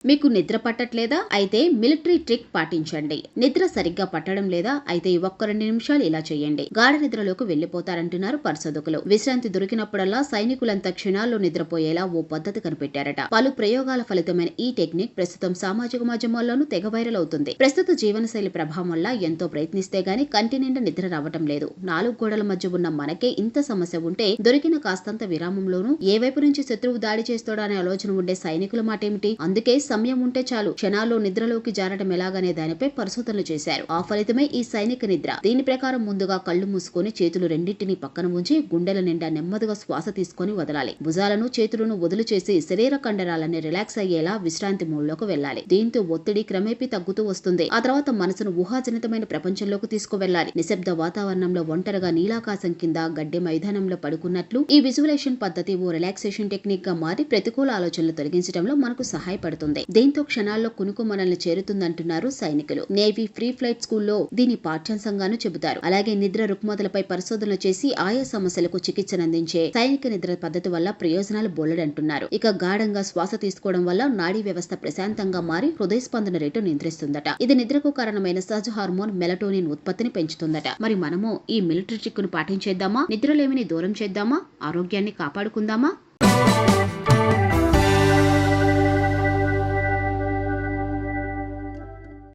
మీకు నిద్ర పట్టట్లేదా? అయితే మిలిటరీ ట్రిక్ పాటించండి. నిద్ర సరిగ్గా పట్టడం లేదా? అయితే ఒక్క 2 నిమిషాలు ఇలా చేయండి. గాఢ నిద్రలోకి వెళ్లిపోతారంటున్నారు పరిశోధకులు. విశ్రాంతి దొరికినప్పుడల్లా సైనికులంతా క్షణాల్లో నిద్రపోయేలా ఓ పద్ధతి కనిపెట్టారట. పలు ప్రయోగాల ఫలితమైన ఈ టెక్నిక్ ప్రస్తుతం సామాజిక మాధ్యమాల్లోనూ తెగ వైరల్ అవుతుంది. ప్రస్తుత జీవనశైలి ప్రభావం వల్ల ఎంతో ప్రయత్నిస్తే గానీ కంటి నిండా నిద్ర రావటం లేదు. 4 గోడల మధ్య ఉన్న మనకే ఇంత సమస్య ఉంటే దొరికిన కాస్తంత విరామంలోనూ ఏ వైపు నుంచి శత్రువు దాడి చేస్తాడో అనే ఆలోచన ఉండే సైనికుల మాటేమిటి? అందుకే సమయం ఉంటే చాలు క్షణాల్లో నిద్రలోకి జారడం ఎలాగనే దానిపై పరిశోధనలు చేశారు. ఆ ఫలితమే ఈ సైనిక నిద్ర. దీని ప్రకారం ముందుగా కళ్ళు మూసుకొని చేతులు రెండింటిని పక్కన ఉంచి గుండెల నిండా నెమ్మదిగా శ్వాస తీసుకొని వదలాలి. భుజాలను చేతులను వదులు చేసి శరీర కండరాలన్నీ రిలాక్స్ అయ్యేలా విశ్రాంతి మూడ్లోకి వెళ్లాలి. దీంతో ఒత్తిడి క్రమేపీ తగ్గుతూ వస్తుంది. ఆ తర్వాత మనసును ఊహాజనితమైన ప్రపంచంలోకి తీసుకువెళ్లాలి. నిశ్శబ్ద వాతావరణంలో ఒంటరిగా నీలాకాశం కింద గడ్డి మైదానంలో పడుకున్నట్లు ఈ విజువలైజేషన్ పద్ధతి ఓ రిలాక్సేషన్ టెక్నిక్ గా మారి ప్రతికూల ఆలోచనలు తొలగించడంలో మనకు సహాయపడుతుంది. దీంతో క్షణాల్లో కునుకు మనల్ని చేరుతుందంటున్నారు సైనికులు. నేవీ ఫ్రీ ఫ్లైట్ స్కూల్లో దీని పాఠ్యాంశంగాను చెబుతారు. అలాగే నిద్ర రుగ్మతలపై పరిశోధనలు చేసి ఆయా సమస్యలకు చికిత్సనందించే సైనిక నిద్ర పద్ధతి వల్ల ప్రయోజనాలు బోలెడంటున్నారు. ఇక గాఢంగా శ్వాస తీసుకోవడం వల్ల నాడీ వ్యవస్థ ప్రశాంతంగా మారి హృదయ స్పందన రేటు నియంత్రిస్తుందట. ఇది నిద్రకు కారణమైన సహజ హార్మోన్ మెలటోనిన్ ఉత్పత్తిని పెంచుతుందట. మరి మనము ఈ మిలిటరీ ట్రిక్ ను పాటించేద్దామా? నిద్రలేమిని దూరం చేద్దామా? ఆరోగ్యాన్ని కాపాడుకుందామా?